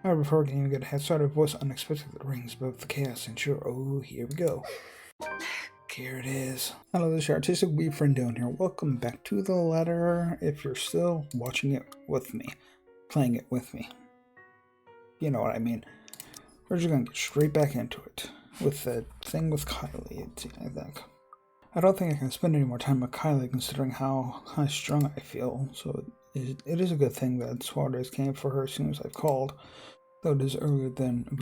However, before I can even get a head start, a voice unexpectedly rings above the chaos, and sure, oh, here we go. Here it is. Hello, this is your artistic wee friend down here. Welcome back to the ladder. If you're still watching it with me, playing it with me, you know what I mean. We're just gonna get straight back into it with the thing with Kylie. I think. I don't think I can spend any more time with Kylie considering how high strung I feel. So it is a good thing that Suarez came for her as soon as I've called, though it is earlier than the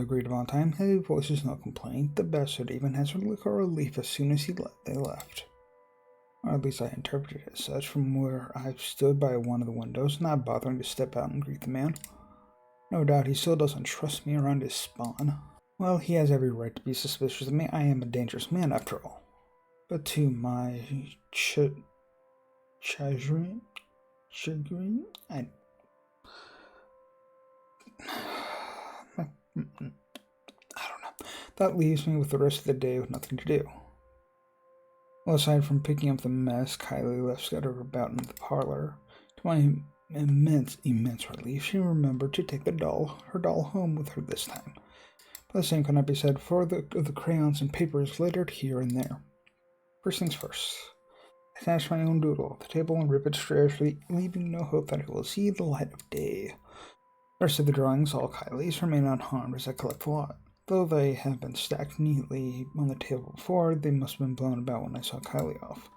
agreed upon time. Heavy voices, no complaint. The bastard even has a relief as soon as they left. Or at least I interpreted it as such from where I stood by one of the windows, not bothering to step out and greet the man. No doubt he still doesn't trust me around his spawn. Well, he has every right to be suspicious of me. I am a dangerous man after all. But to my chagrin, I don't know. That leaves me with the rest of the day with nothing to do. Well, aside from picking up the mess Kylie left scattered about in the parlor, to my immense relief, she remembered to take her doll home with her this time. But the same cannot be said for the crayons and papers littered here and there. First things first. I snatch my own doodle off the table and rip it strangely, leaving no hope that it will see the light of day. The rest of the drawings, all Kylie's, remain unharmed as I collect the lot. Though they have been stacked neatly on the table before, they must have been blown about when I saw Kylie off.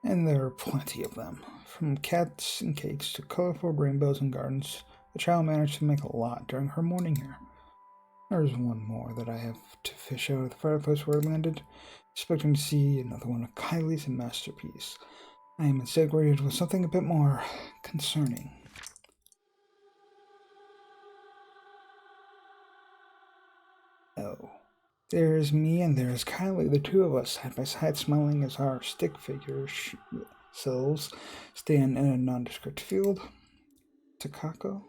And there are plenty of them. From cats and cakes to colorful rainbows and gardens, the child managed to make a lot during her morning here. There's one more that I have to fish out of the fireplace where it landed, expecting to see another one of Kylie's masterpiece. I am instead greeted with something a bit more concerning. Oh. There's me and there's Kylie, the two of us, side by side, smiling as our stick figure selves stand in a nondescript field. Takako?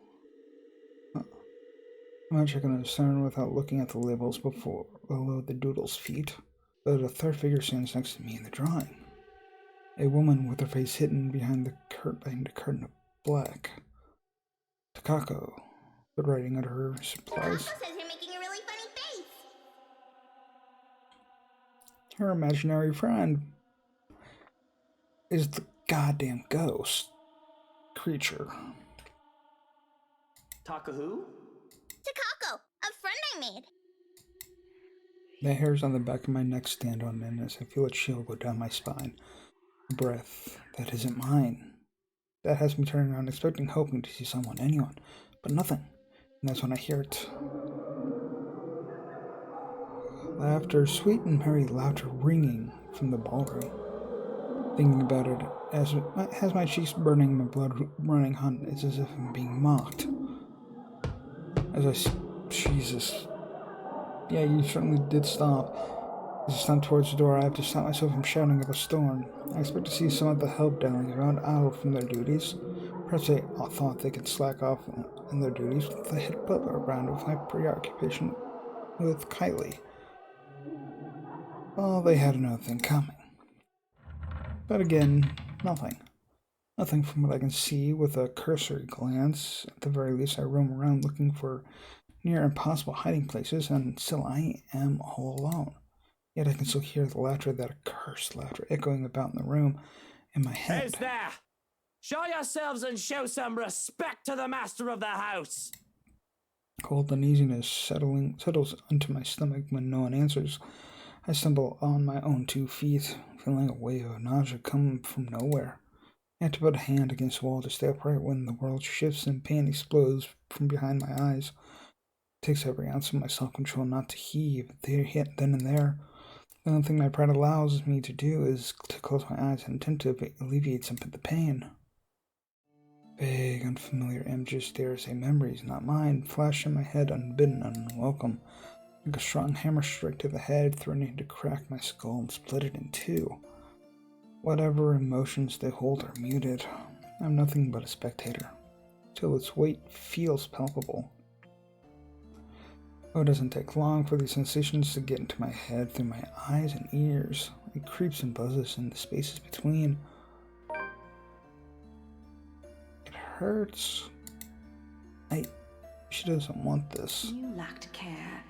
Much I can discern without looking at the labels below the doodle's feet. But a third figure stands next to me in the drawing. A woman with her face hidden behind a curtain of black. Takako, but writing at her supplies. Takako says you're making a really funny face. Her imaginary friend is the goddamn ghost creature. Taka who? Takako, a friend I made. The hairs on the back of my neck stand on end as I feel a chill go down my spine. A breath that isn't mine. That has me turning around, expecting, hoping to see anyone, but nothing. And that's when I hear it. Laughter, sweet and merry laughter ringing from the ballroom. Thinking about it has my cheeks burning, my blood running hot. It's as if I'm being mocked. Jesus. Yeah, you certainly did stop. As I stump towards the door, I have to stop myself from shouting at the storm. I expect to see some of the help dialing around out from their duties. Perhaps they thought they could slack off in their duties with the hit put around with my preoccupation with Kylie. Well, they had another thing coming. But again, nothing. Nothing from what I can see with a cursory glance. At the very least, I roam around looking for near impossible hiding places, and still I am all alone. Yet I can still hear the laughter, that accursed laughter, echoing about in the room in my head. Who's there? Show yourselves and show some respect to the master of the house. Cold uneasiness settles into my stomach when no one answers. I stumble on my own 2 feet, feeling a wave of nausea come from nowhere. I have to put a hand against the wall to stay upright when the world shifts and pain explodes from behind my eyes. It takes every ounce of my self-control not to heave then and there. The only thing my pride allows me to do is to close my eyes and attempt to alleviate some of the pain. Vague, unfamiliar images, dare say memories, not mine, flash in my head unbidden and unwelcome, like a strong hammer strike to the head, threatening to crack my skull and split it in two. Whatever emotions they hold are muted. I'm nothing but a spectator, till its weight feels palpable. Oh, it doesn't take long for these sensations to get into my head through my eyes and ears. It creeps and buzzes in the spaces between. It hurts. She doesn't want this. You lacked care.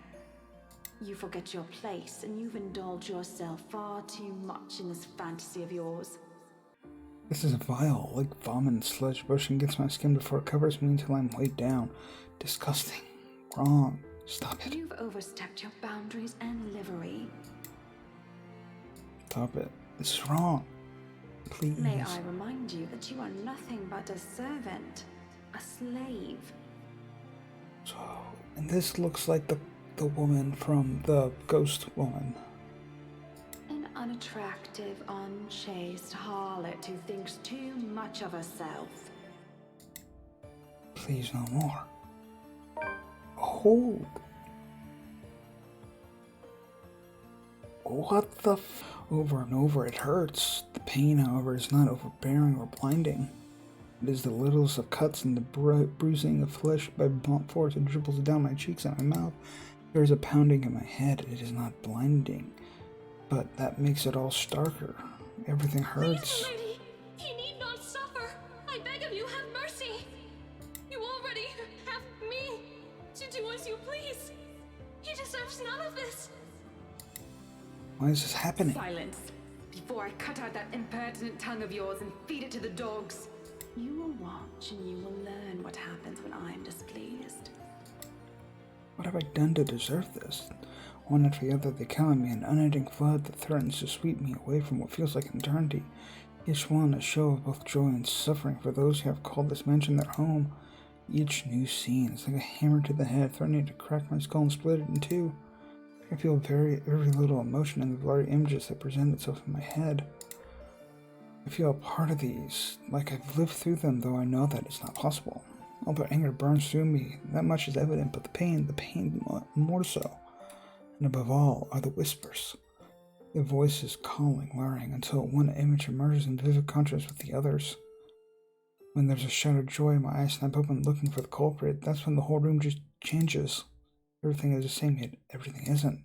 You forget your place, and you've indulged yourself far too much in this fantasy of yours. This is vile, like vomit and sludge brushing against my skin before it covers me until I'm laid down. Disgusting. Wrong. Stop it. You've overstepped your boundaries and livery. Stop it. This is wrong. Please. May I remind you that you are nothing but a servant, a slave. So, and this looks like the woman from the Ghost Woman. An unattractive, unchaste harlot who thinks too much of herself. Please, no more. Hold. What the Over and over, it hurts. The pain, however, is not overbearing or blinding. It is the littlest of cuts and the bruising of flesh by blunt force that dribbles down my cheeks and my mouth. There is a pounding in my head. It is not blinding, but that makes it all starker. Everything hurts. Please, lady, he need not suffer. I beg of you, have mercy. You already have me to do as you please. He deserves none of this. Why is this happening? Silence, before I cut out that impertinent tongue of yours and feed it to the dogs. You will watch and you will learn what happens when I am displeased. What have I done to deserve this? One after the other, they come at me, an unending flood that threatens to sweep me away from what feels like an eternity. Each one a show of both joy and suffering for those who have called this mansion their home. Each new scene is like a hammer to the head, threatening to crack my skull and split it in two. I feel very little emotion in the blurry images that present itself in my head. I feel a part of these, like I've lived through them, though I know that it's not possible. Although anger burns through me, that much is evident, but the pain more so. And above all are the whispers. The voices calling, luring, until one image emerges in vivid contrast with the others. When there's a shout of joy, my eyes snap open looking for the culprit. That's when the whole room just changes. Everything is the same, yet everything isn't.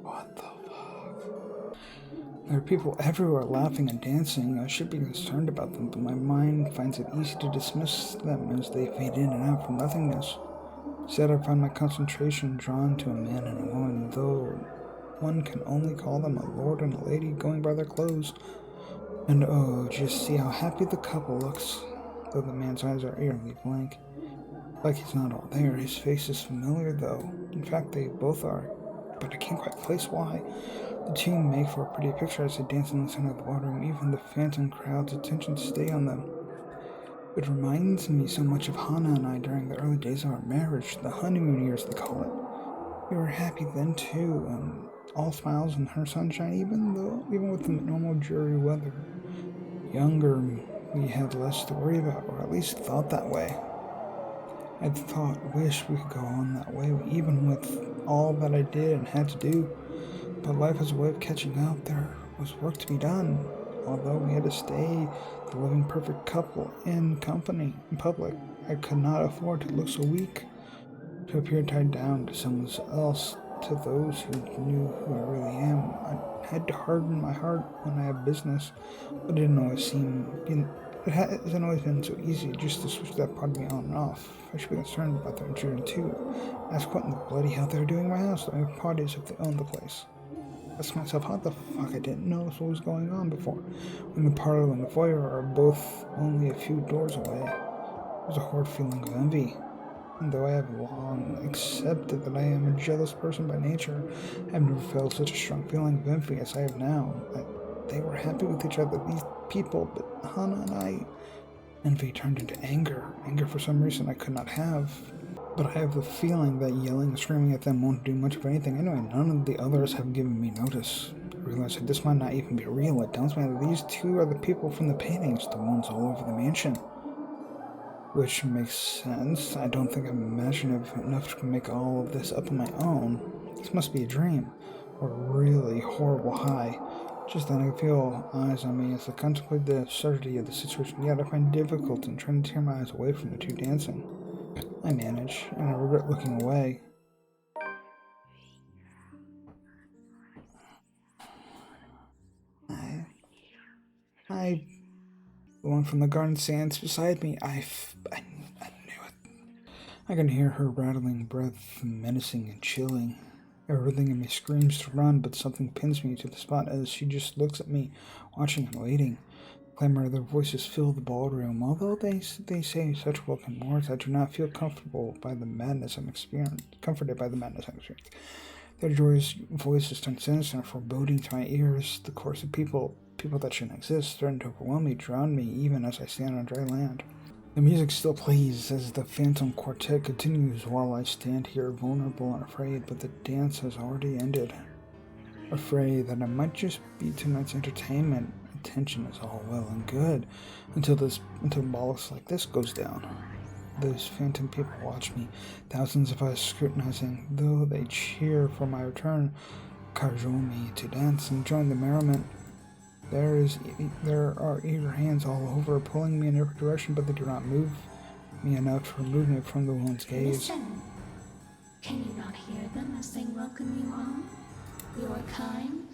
What the fuck? There are people everywhere laughing and dancing. I should be concerned about them, but my mind finds it easy to dismiss them as they fade in and out from nothingness. Instead, I find my concentration drawn to a man and a woman, though one can only call them a lord and a lady going by their clothes. And oh, just see how happy the couple looks, though the man's eyes are eerily blank. Like he's not all there. His face is familiar, though. In fact, they both are, but I can't quite place why. The two make for a pretty picture as they dance in the center of the ballroom. Even the phantom crowd's attention stay on them. It reminds me so much of Hana and I during the early days of our marriage, the honeymoon years they call it. We were happy then too, and all smiles and her sunshine, even with the normal dreary weather. Younger, we had less to worry about, or at least thought that way. I'd wish we could go on that way, even with all that I did and had to do. But life has a way of catching up. There was work to be done. Although we had to stay the living perfect couple in public, I could not afford to look so weak, to appear tied down to someone else, to those who knew who I really am. I had to harden my heart when I have business, but it hasn't always been so easy just to switch that part of me on and off. I should be concerned about their children too. Ask what in the bloody hell they're doing in my house. I have parties if they own the place. Ask myself how the fuck I didn't notice what was going on before, when the parlor and the foyer are both only a few doors away. There's a horrid feeling of envy. And though I have long accepted that I am a jealous person by nature, I have never felt such a strong feeling of envy as I have now. They were happy with each other, these people, but Hana and I... Envy turned into anger. Anger for some reason I could not have. But I have the feeling that yelling and screaming at them won't do much of anything anyway. None of the others have given me notice. I realize that this might not even be real. It tells me that these two are the people from the paintings, the ones all over the mansion. Which makes sense. I don't think I'm imaginative enough to make all of this up on my own. This must be a dream, or a really horrible high. Just then I feel eyes on me as I contemplate the absurdity of the situation, yet I find difficult in trying to tear my eyes away from the two dancing. I manage, and I regret looking away. I The one from the garden stands beside me. I knew it. I can hear her rattling breath, menacing and chilling. Everything in me screams to run, but something pins me to the spot as she just looks at me, watching and waiting. The clamor of their voices fill the ballroom. Although they say such welcome words, I do not feel comforted by the madness I'm experiencing. Their joyous voices turn sinister and foreboding to my ears. The chorus of people that shouldn't exist, threaten to overwhelm me, drown me, even as I stand on dry land. The music still plays as the Phantom Quartet continues while I stand here vulnerable and afraid, but the dance has already ended. Afraid that it might just be tonight's entertainment. Attention is all well and good until bollocks like this goes down. Those phantom people watch me, thousands of eyes scrutinizing, though they cheer for my return, cajole me to dance and join the merriment. There are eager hands all over, pulling me in every direction, but they do not move me enough to remove me from the woman's gaze. Listen. Can you not hear them as they welcome you home? Your kind,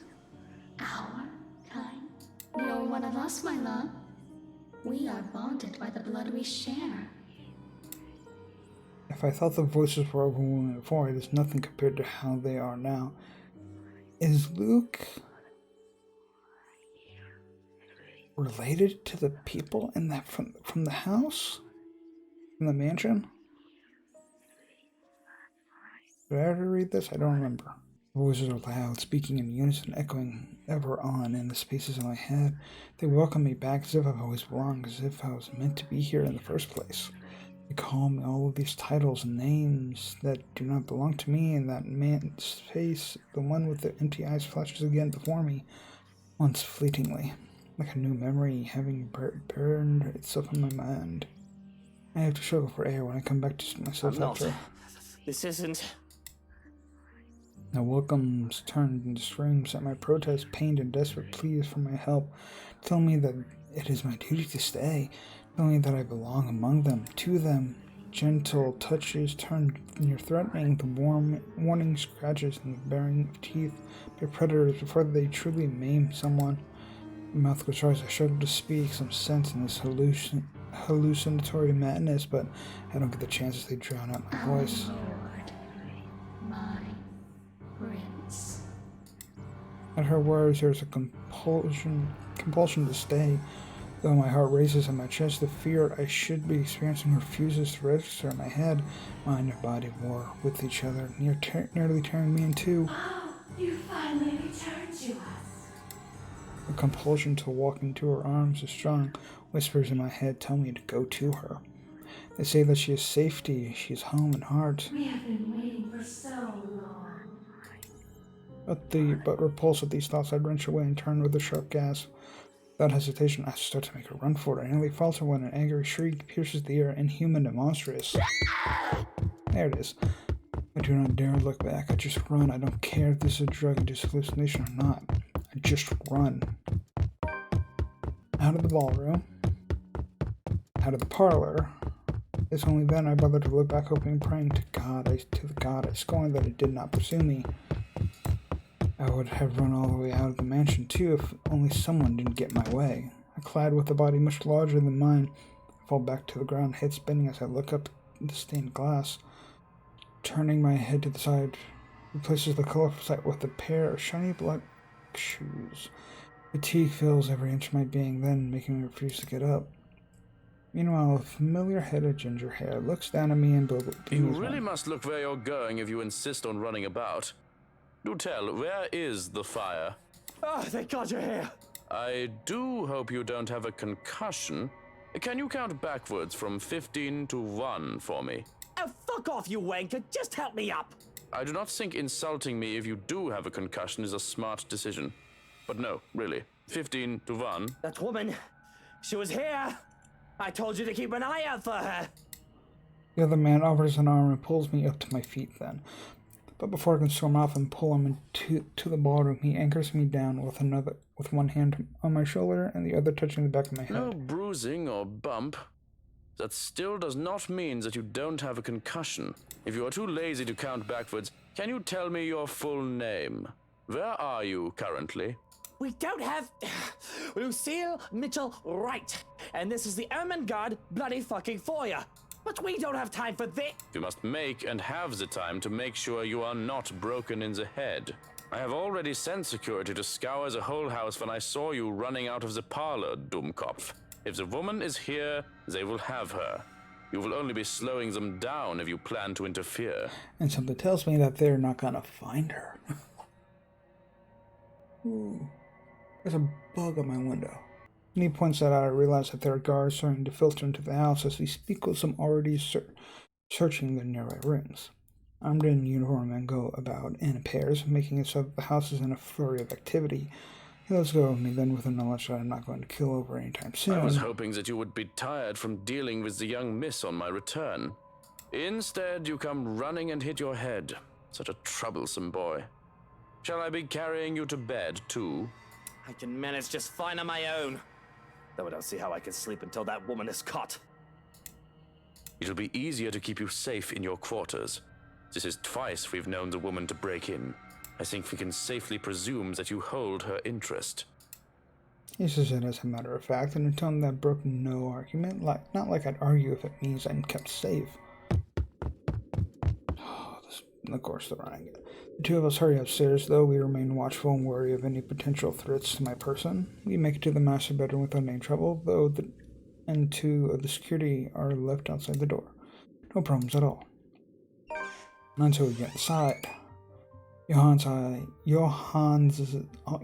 our kind. You're one of us, my love. We are bonded by the blood we share. If I thought the voices were overwhelming before, it is nothing compared to how they are now. Is Luke related to the people in that from the house? From the mansion? Did I ever read this? I don't remember. The voices are loud, speaking in unison, echoing ever on in the spaces of my head. They welcome me back as if I've always belonged, as if I was meant to be here in the first place. They call me all of these titles and names that do not belong to me, and that man's face, the one with the empty eyes, flashes again before me, once fleetingly, like a new memory having burned itself in my mind. I have to struggle for air when I come back to myself after. This isn't... The welcomes turned into screams at my protest, pained and desperate pleas for my help, telling me that it is my duty to stay, telling me that I belong among them, to them. Gentle touches turned near threatening, the warning scratches and the baring of teeth by predators before they truly maim someone. My mouth goes dry as I struggle to speak, some sense in this hallucinatory madness, but I don't get the chance as they drown out my voice. Lord, my prince. At her words, there is a compulsion to stay. Though my heart races in my chest, the fear I should be experiencing refuses to register in my head. Mind and body war with each other, nearly tearing me in two. Oh, you finally returned to us. The compulsion to walk into her arms is strong. Whispers in my head tell me to go to her. They say that she is safety, she is home and heart. We have been waiting for so long. But repulsed at these thoughts, I wrench away and turn with a sharp gasp. Without hesitation, I start to make a run for it. I nearly falter when an angry shriek pierces the air, inhuman and monstrous. There it is. I do not dare look back. I just run. I don't care if this is a drug-induced hallucination or not. I just run. Out of the ballroom. Out of the parlor. It's only then I bother to look back, hoping and praying to the God I scorn that it did not pursue me. I would have run all the way out of the mansion, too, if only someone didn't get in my way. I clad with a body much larger than mine. I fall back to the ground, head spinning as I look up at the stained glass. Turning my head to the side, replaces the colorful sight with a pair of shiny black shoes. Fatigue fills every inch of my being, then making me refuse to get up. Meanwhile, a familiar head of ginger hair looks down at me and You really must look where you're going if you insist on running about. Do tell, where is the fire? Oh, thank God you're here. I do hope you don't have a concussion. Can you count backwards from 15 to 1 for me? Oh, fuck off, you wanker. Just help me up. I do not think insulting me if you do have a concussion is a smart decision. But no, really. 15 to 1. That woman, she was here. I told you to keep an eye out for her. The other man offers an arm and pulls me up to my feet then. But before I can storm off and pull him into the ballroom, he anchors me down with one hand on my shoulder and the other touching the back of my head. No bruising or bump. That still does not mean that you don't have a concussion. If you are too lazy to count backwards, can you tell me your full name? Where are you currently? We don't have Lucille Mitchell Wright. And this is the Ermengarde bloody fucking foyer. But we don't have time for this. You must make and have the time to make sure you are not broken in the head. I have already sent security to scour the whole house when I saw you running out of the parlor, Dummkopf. If the woman is here, they will have her. You will only be slowing them down if you plan to interfere. And something tells me that they're not gonna find her. Ooh, there's a bug on my window. When he points that out, I realize that there are guards starting to filter into the house as we speak with some already searching the nearby rooms. Armed in uniform and go about in pairs, making it so that the house is in a flurry of activity. He lets go of me then with the knowledge that I'm not going to kill over anytime soon. I was hoping that you would be tired from dealing with the young miss on my return. Instead, you come running and hit your head. Such a troublesome boy. Shall I be carrying you to bed, too? I can manage just fine on my own. Though I don't see how I can sleep until that woman is caught. It'll be easier to keep you safe in your quarters. This is twice we've known the woman to break in. I think we can safely presume that you hold her interest. He says it as a matter of fact, in a tone that broke no argument, not like I'd argue if it means I'm kept safe. Of course, they're running it. The two of us hurry upstairs, though we remain watchful and wary of any potential threats to my person. We make it to the master bedroom without any trouble, though and two of the security are left outside the door. No problems at all. Not until we get inside.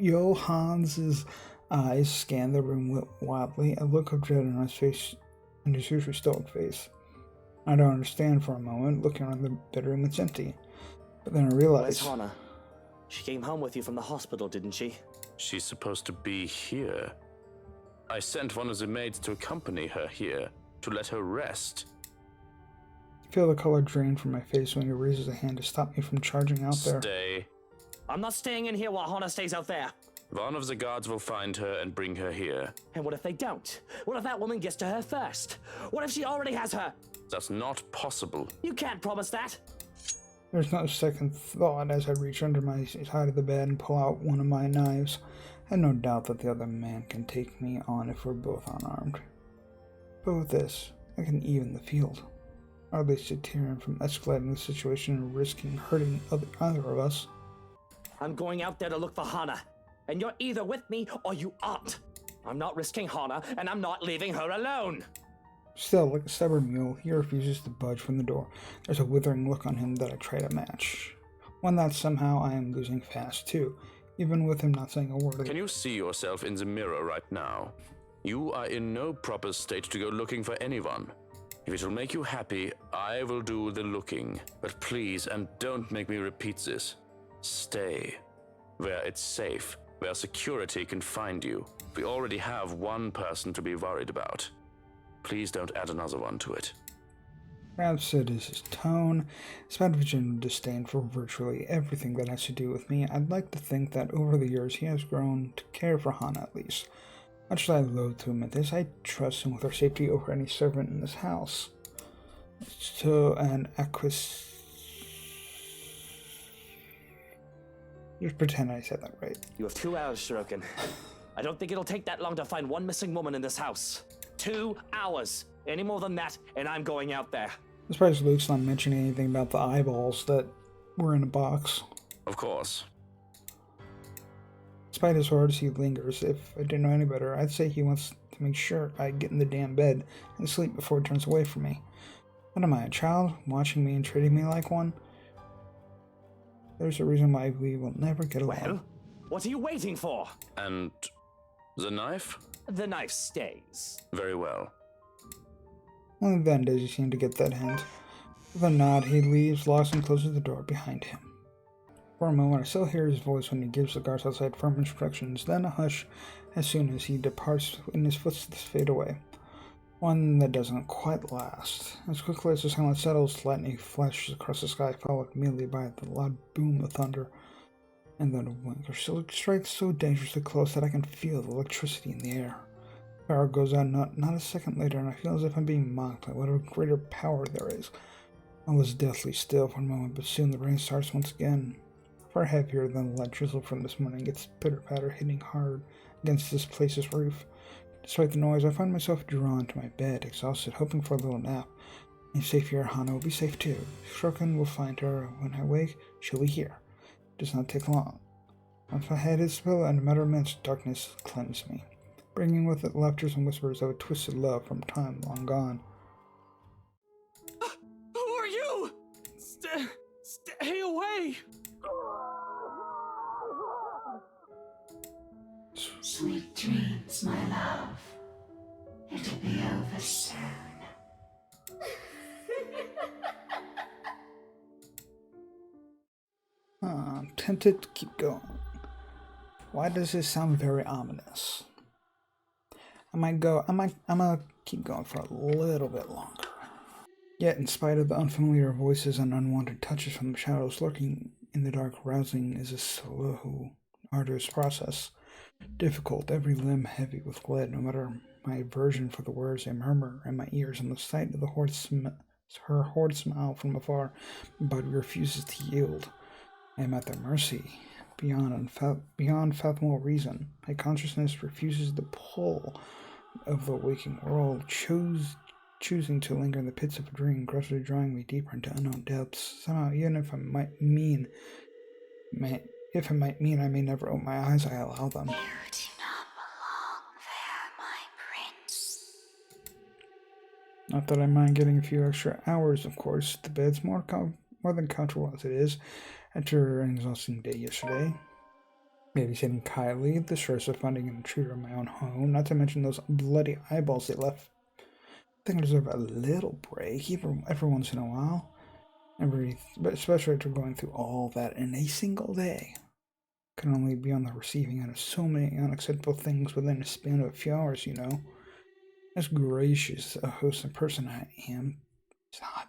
Johanns's eyes scan the room wildly, a look of dread on his face, and his usually stoic face. I don't understand for a moment. Looking around the bedroom, it's empty. But then I realize... Where's Hana? She came home with you from the hospital, didn't she? She's supposed to be here. I sent one of the maids to accompany her here, to let her rest. I feel the color drain from my face when he raises a hand to stop me from charging out there. Stay. I'm not staying in here while Hana stays out there. One of the guards will find her and bring her here. And what if they don't? What if that woman gets to her first? What if she already has her? That's not possible. You can't promise that. There's no second thought as I reach under my side of the bed and pull out one of my knives. I have no doubt that the other man can take me on if we're both unarmed. But with this, I can even the field. Or at least deter him from escalating the situation and risking hurting either of us. I'm going out there to look for Hana. And you're either with me or you aren't. I'm not risking Hana, and I'm not leaving her alone. Still, like a stubborn mule, he refuses to budge from the door. There's a withering look on him that I try to match. One that somehow I am losing fast too, even with him not saying a word. Can you see yourself in the mirror right now? You are in no proper state to go looking for anyone. If it will make you happy, I will do the looking. But please, and don't make me repeat this, stay where it's safe, where security can find you. We already have one person to be worried about. Please don't add another one to it. Perhaps it is his tone, despite of general disdain for virtually everything that has to do with me. I'd like to think that over the years he has grown to care for Hana at least. Much as I loathe to admit this, I trust him with her safety over any servant in this house. So an Just pretend I said that right. You have 2 hours, Shirokin. I don't think it'll take that long to find one missing woman in this house. 2 hours. Any more than that, and I'm going out there. I'm surprised Luke's not mentioning anything about the eyeballs that were in a box. Of course. Despite his words, he lingers. If I didn't know any better, I'd say he wants to make sure I get in the damn bed and sleep before he turns away from me. What am I, a child, watching me and treating me like one? There's a reason why we will never get along. Well, what are you waiting for? And the knife? The knife stays. Very well. Only then does he seem to get that hint. With a nod, he leaves, locks and closes the door behind him. For a moment, I still hear his voice when he gives the guards outside firm instructions, then a hush as soon as he departs and his footsteps fade away. One that doesn't quite last. As quickly as the silence settles, lightning flashes across the sky, followed immediately by the loud boom of thunder, and then a winker strikes so dangerously close that I can feel the electricity in the air. Power goes out not a second later, and I feel as if I'm being mocked by whatever greater power there is. I was deathly still for a moment, but soon the rain starts once again. far heavier than the light drizzle from this morning. Its pitter-patter hitting hard against this place's roof. Despite the noise, I find myself drawn to my bed, exhausted, hoping for a little nap. I'm safe here, Hana will be safe too. Shroken will find her. When I wake, she'll be here. It does not take long. Once my head hits the pillow, and a matter of minutes, darkness cleanses me, bringing with it laughters and whispers of a twisted love from time long gone. Who are you? Stay away! Sweet dreams, my love. It'll be over soon. I'm tempted to keep going. Why does this sound very ominous? I'm gonna keep going for a little bit longer. Yet, in spite of the unfamiliar voices and unwanted touches from the shadows lurking in the dark, rousing is a slow, arduous process. Difficult, every limb heavy with lead, no matter my aversion for the words they murmur in my ears, and the sight of her horrid smile from afar, my body refuses to yield. I am at their mercy, beyond fathomable reason. My consciousness refuses the pull of the waking world, choosing to linger in the pits of a dream, gradually drawing me deeper into unknown depths. Somehow, even if it might mean I may never open my eyes, I allow them. You do not belong there, my prince. Not that I mind getting a few extra hours, of course. The bed's more than comfortable as it is. After an exhausting day yesterday, babysitting Kylie, the stress of finding an intruder in my own home, not to mention those bloody eyeballs they left. I think I deserve a little break, every once in a while. But especially after going through all that in a single day. I can only be on the receiving end of so many unacceptable things within a span of a few hours, you know. As gracious a host and person I am, it's not.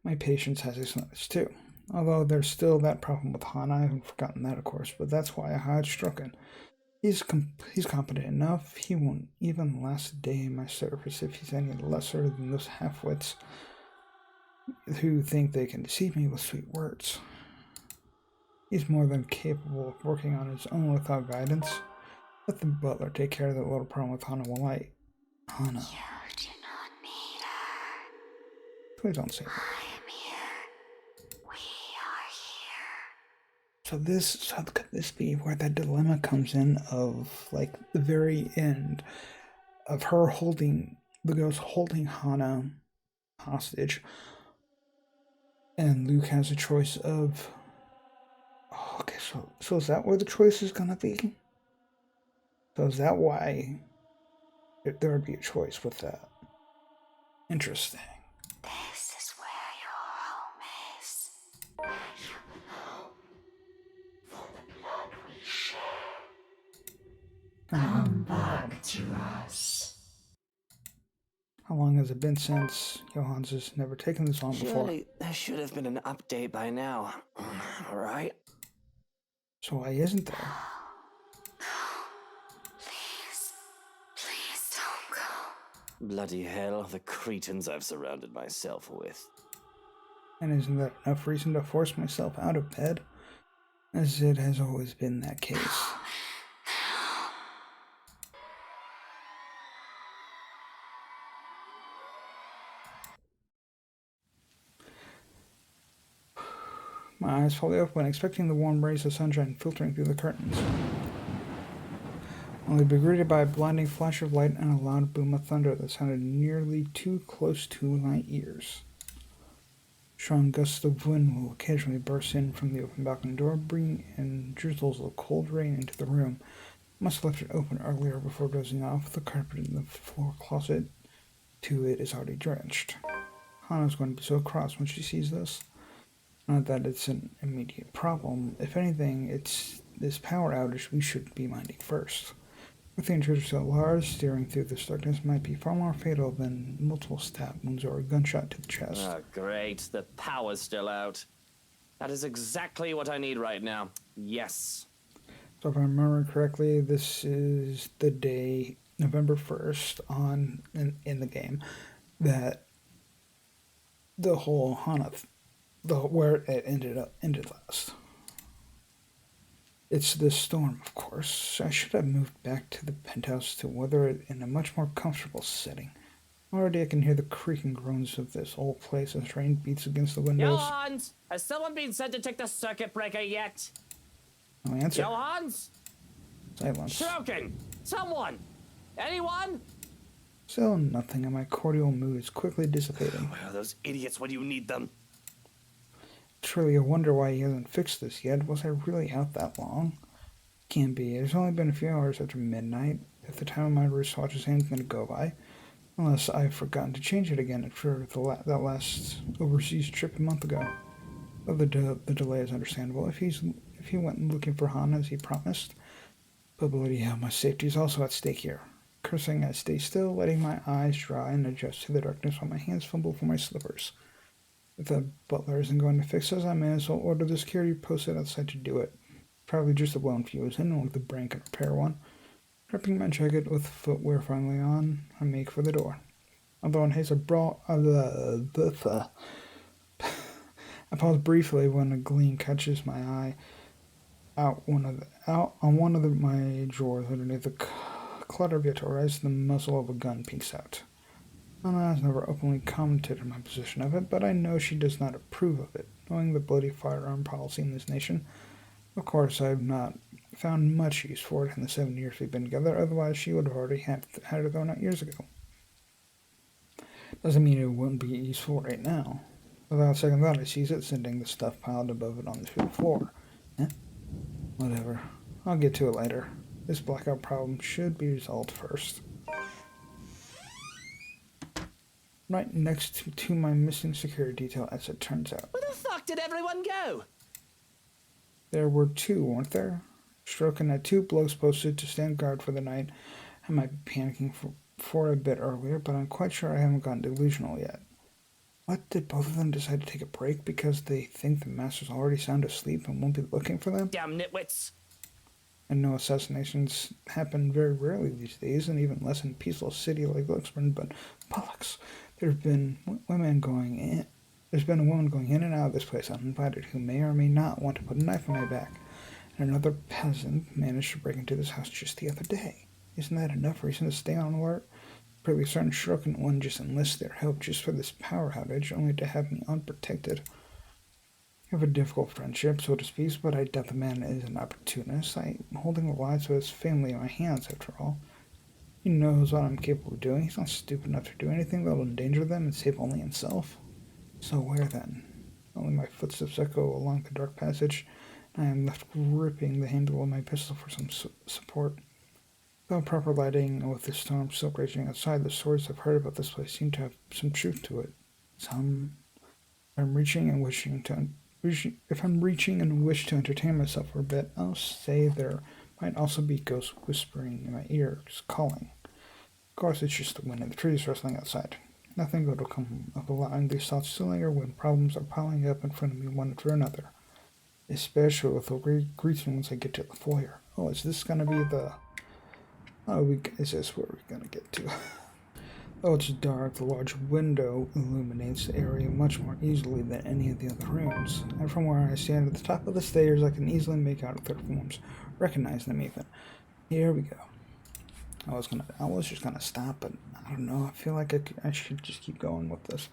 My patience has its limits too. Although there's still that problem with Hana, I haven't forgotten that, of course, but that's why I hired Shroken. He's competent enough. He won't even last a day in my service if he's any lesser than those half-wits who think they can deceive me with sweet words. He's more than capable of working on his own without guidance. Let the butler take care of that little problem with Hana while Hana. You do not need her. Please don't say that. I am here. We are here. So could this be where that dilemma comes in of, like, the very end of her the ghost holding Hana hostage, and Luke has a choice of, okay, so is that where the choice is gonna be? So is that why there would be a choice with that? Interesting. This is where your home is. You belong for the blood we share. Come back to us. How long has it been since? Johans has never taken this long before. Surely there should have been an update by now, right? So why isn't there? Please don't go. Bloody hell, the cretins I've surrounded myself with. And isn't that enough reason to force myself out of bed? As it has always been that case. My eyes fully open, expecting the warm rays of sunshine filtering through the curtains. Only to be greeted by a blinding flash of light and a loud boom of thunder that sounded nearly too close to my ears. Strong gusts of wind will occasionally burst in from the open balcony door, bringing in drizzles of cold rain into the room. I must have left it open earlier before dozing off. The carpet in the floor closet to it is already drenched. Hana's going to be so cross when she sees this. Not that it's an immediate problem. If anything, it's this power outage we should be minding first. With the intruder so large, steering through this darkness might be far more fatal than multiple stab wounds or a gunshot to the chest. Oh, great. The power's still out. That is exactly what I need right now. Yes. So if I remember correctly, this is the day, November 1st, in the game, that the whole Hana, where it ended last. It's this storm, of course. I should have moved back to the penthouse to weather it in a much more comfortable setting. Already I can hear the creaking groans of this old place as rain beats against the windows. Johans! Has someone been sent to check the circuit breaker yet? No answer. Johans? Silence. Shrokin! Someone! Anyone? Still nothing, and my cordial mood is quickly dissipating. Where are those idiots when you need them? Truly, I wonder why he hasn't fixed this yet. Was I really out that long? Can't be. It's only been a few hours after midnight. If the time of my wristwatch's hand's gonna go by. Unless I've forgotten to change it again after that last overseas trip a month ago. But the delay is understandable if he went looking for Han as he promised. But bloody hell, my safety is also at stake here. Cursing, I stay still, letting my eyes dry and adjust to the darkness while my hands fumble for my slippers. If the butler isn't going to fix us, I may as well order the security posted outside to do it. Probably just a blown fuse, and only the brain can repair one. Wrapping my jacket with footwear finally on, I make for the door. Although in haste I pause briefly when a gleam catches my eye out on one of my drawers underneath the clutter of Yatoris. The muzzle of a gun peeks out. Anna has never openly commented on my position of it, but I know she does not approve of it, knowing the bloody firearm policy in this nation. Of course, I have not found much use for it in the 7 years we've been together, otherwise she would have already had it thrown out years ago. Doesn't mean it wouldn't be useful right now. Without second thought, I seize it, sending the stuff piled above it on the floor. Whatever. I'll get to it later. This blackout problem should be resolved first. Right next to my missing security detail, as it turns out. Where the fuck did everyone go? There were two, weren't there? Stroking had two blokes posted to stand guard for the night. I might be panicking for a bit earlier, but I'm quite sure I haven't gotten delusional yet. What, did both of them decide to take a break because they think the master's already sound asleep and won't be looking for them? Damn nitwits. I know assassinations happen very rarely these days, and even less in a peaceful city like Luxburn, but bollocks. There's been a woman going in and out of this place uninvited who may or may not want to put a knife in my back. And another peasant managed to break into this house just the other day. Isn't that enough reason to stay on alert? Pretty certain Shrokin wouldn't just enlist their help just for this power outage, only to have me unprotected. We have a difficult friendship, so to speak, but I doubt the man is an opportunist. I'm holding the lives of his family in my hands, after all. He knows what I'm capable of doing. He's not stupid enough to do anything that will endanger them and save only himself. So where then? Only my footsteps echo along the dark passage, and I am left gripping the handle of my pistol for some support. Without proper lighting, and with the storm still raging outside, the stories I've heard about this place seem to have some truth to it. If I'm reaching and wish to entertain myself for a bit, I'll say there might also be ghosts whispering in my ears, calling. Of course, it's just the wind and the trees rustling outside. Nothing good will come of allowing these thoughts to linger when problems are piling up in front of me one after another. Especially with the greeting once I get to the foyer. Oh, is this gonna be the... is this where we're gonna get to? Though it's dark, the large window illuminates the area much more easily than any of the other rooms, and from where I stand at the top of the stairs, I can easily make out their forms, recognize them even. Here we go. I was just gonna stop, but I don't know. I feel like I should just keep going with this.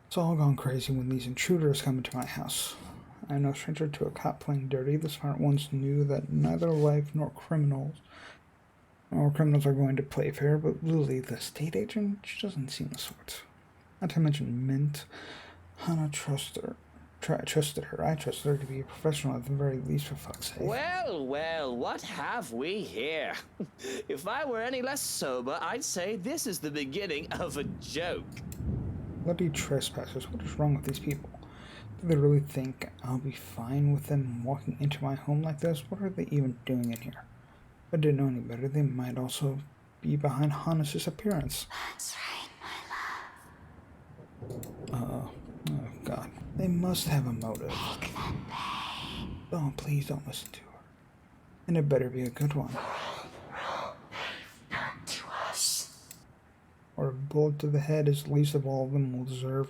It's all gone crazy when these intruders come into my house. I'm no stranger to a cop playing dirty. The smart ones knew that neither life nor criminals are going to play fair, but Lily, the estate agent, she doesn't seem the sort. Not to mention Mint. Hannah trusted her. I trusted her to be a professional at the very least, for fuck's sake. Well, what have we here? If I were any less sober, I'd say this is the beginning of a joke. Bloody trespassers, what is wrong with these people? Do they really think I'll be fine with them walking into my home like this? What are they even doing in here? If I didn't know any better, they might also be behind Hannah's disappearance. That's right, my love. Oh God. They must have a motive. Make them pay. Oh, please don't listen to her. And it better be a good one. They've done to us. Or a bullet to the head is least of all of them will deserve.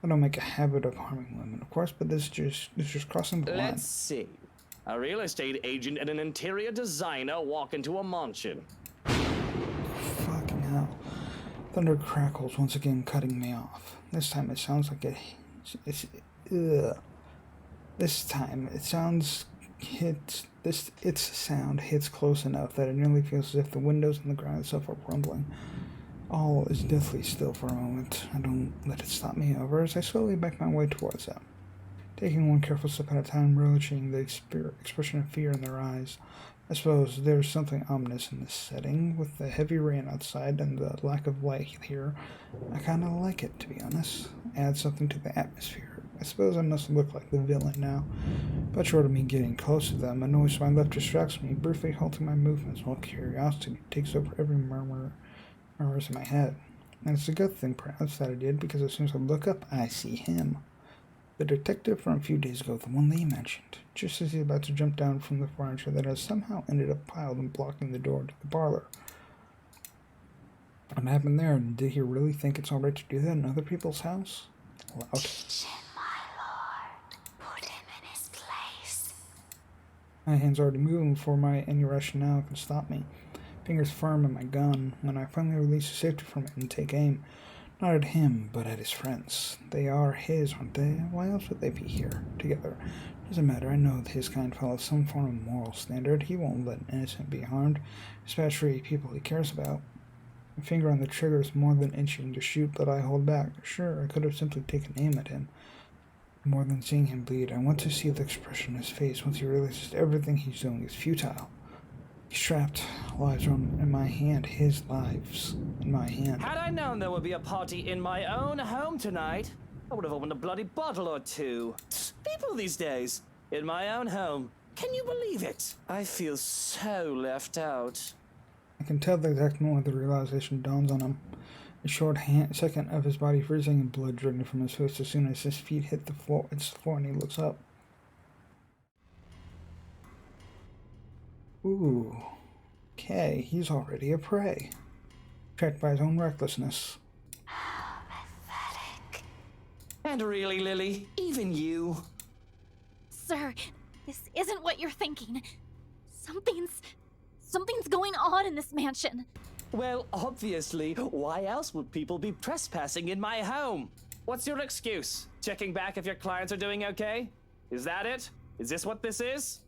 I don't make a habit of harming women, of course, but this is just crossing the line. Let's see. A real estate agent and an interior designer walk into a mansion. Fucking hell. Thunder crackles once again, cutting me off. This time it sounds like ugh. This time its sound hits close enough that it nearly feels as if the windows and the ground itself are rumbling. All is deathly still for a moment. I don't let it stop me, however, as I slowly back my way towards them. Taking one careful step at a time, relishing the expression of fear in their eyes. I suppose there's something ominous in this setting, with the heavy rain outside and the lack of light here. I kinda like it, to be honest. Add something to the atmosphere. I suppose I must look like the villain now. But short of me getting close to them, a noise to my left distracts me, briefly halting my movements while curiosity takes over every murmurs in my head. And it's a good thing, perhaps, that I did, because as soon as I look up, I see him. The detective from a few days ago, the one Lee mentioned, just as he's about to jump down from the furniture that has somehow ended up piled and blocking the door to the parlor. What happened there? Did he really think it's alright to do that in other people's house? Loud. Teach him, my lord. Put him in his place. My hand's already moving before any rationale can stop me. Fingers firm on my gun when I finally release the safety from it and take aim. Not at him, but at his friends. They are his, aren't they? Why else would they be here, together? Doesn't matter, I know that his kind follows some form of moral standard. He won't let an innocent be harmed, especially people he cares about. My finger on the trigger is more than itching to shoot, but I hold back. Sure, I could have simply taken aim at him. More than seeing him bleed, I want to see the expression on his face once he realizes everything he's doing is futile. He's trapped. Lives are in my hand. His lives in my hand. Had I known there would be a party in my own home tonight, I would have opened a bloody bottle or two. People these days, in my own home. Can you believe it? I feel so left out. I can tell the exact moment the realization dawns on him. A short second of his body freezing and blood draining from his face as soon as his feet hit the floor and he looks up. Ooh. Okay, he's already a prey. Trapped by his own recklessness. How pathetic. And really, Lily, even you. Sir, this isn't what you're thinking. Something's going on in this mansion. Well, obviously, why else would people be trespassing in my home? What's your excuse? Checking back if your clients are doing okay? Is that it? Is this what this is?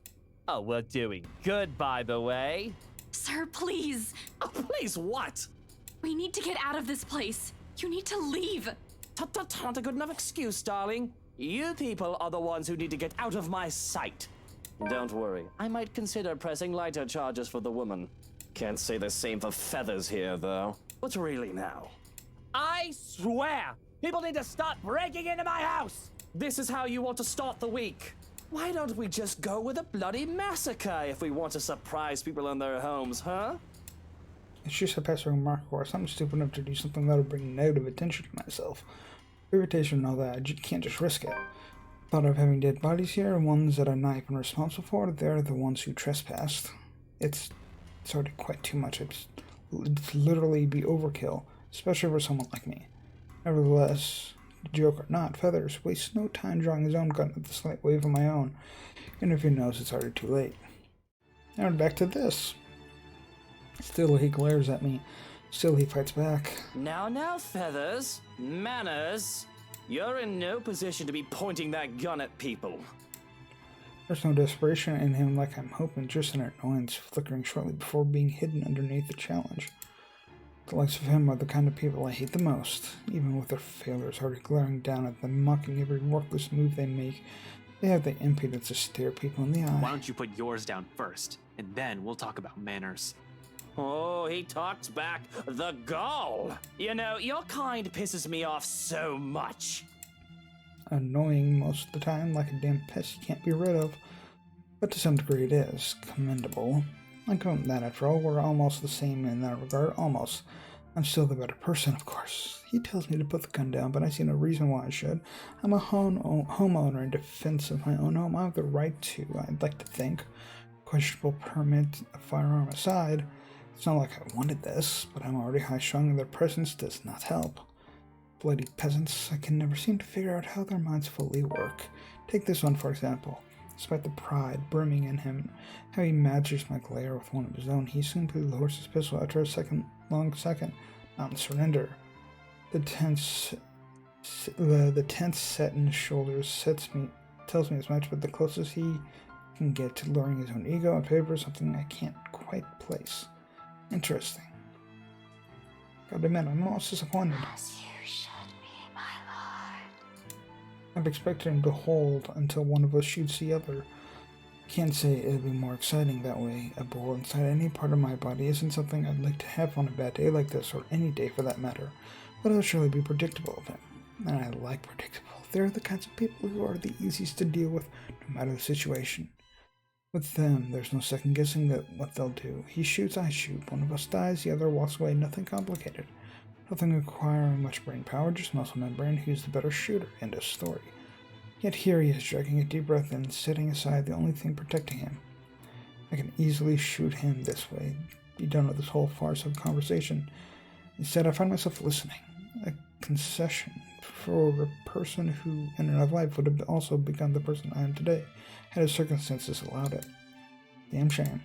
Oh, we're doing good, by the way. Sir, please. Oh, please, what? We need to get out of this place. You need to leave. Tut, not a good enough excuse, darling. You people are the ones who need to get out of my sight. Don't worry, I might consider pressing lighter charges for the woman. Can't say the same for Feathers here, though. But really now? I swear, people need to stop breaking into my house! This is how you want to start the week. Why don't we just go with a bloody massacre if we want to surprise people in their homes, huh? It's just a passing remark, or something stupid enough to do something that'll bring negative attention to myself. Reputation and all that, I can't just risk it. Thought of having dead bodies here, ones that I'm not even responsible for, they're the ones who trespassed. It's already quite too much. It's literally be overkill, especially for someone like me. Nevertheless, joke or not, Feathers wastes no time drawing his own gun at the slight wave of my own, even if he knows it's already too late. Now back to this. Still he glares at me. Still he fights back. Now, Feathers. Manners. You're in no position to be pointing that gun at people. There's no desperation in him like I'm hoping, just an annoyance flickering shortly before being hidden underneath the challenge. The likes of him are the kind of people I hate the most. Even with their failures already glaring down at them, mocking every worthless move they make, they have the impudence to stare people in the eye. Why don't you put yours down first, and then we'll talk about manners. Oh, he talks back. The gall! You know, your kind pisses me off so much. Annoying most of the time, like a damn pest you can't be rid of. But to some degree it is commendable. I give him that, after all, we're almost the same in that regard, almost. I'm still the better person, of course. He tells me to put the gun down, but I see no reason why I should. I'm a homeowner in defense of my own home. I have the right to, I'd like to think. Questionable permit, a firearm aside. It's not like I wanted this, but I'm already high-strung and their presence does not help. Bloody peasants, I can never seem to figure out how their minds fully work. Take this one, for example. Despite the pride brimming in him, how he matches my glare with one of his own, he simply lowers his pistol after a long second, not in surrender. The tense set in his shoulders tells me as much, but the closest he can get to lowering his own ego in favor of something I can't quite place. Interesting. Gotta admit, I'm almost disappointed. As you should be, my lord. I've expected him to hold until one of us shoots the other. Can't say it'd be more exciting that way. A bullet inside any part of my body isn't something I'd like to have on a bad day like this, or any day for that matter. But it'll surely be predictable of him. And I like predictable. They're the kinds of people who are the easiest to deal with, no matter the situation. With them, there's no second guessing what they'll do. He shoots, I shoot. One of us dies, the other walks away. Nothing complicated. Nothing requiring much brain power, just muscle membrane. Who's the better shooter? End of story. Yet here he is, dragging a deep breath in, setting aside the only thing protecting him. I can easily shoot him this way, be done with this whole farce of conversation. Instead, I find myself listening. A concession for a person who, in another life, would have also become the person I am today, had his circumstances allowed it. Damn shame.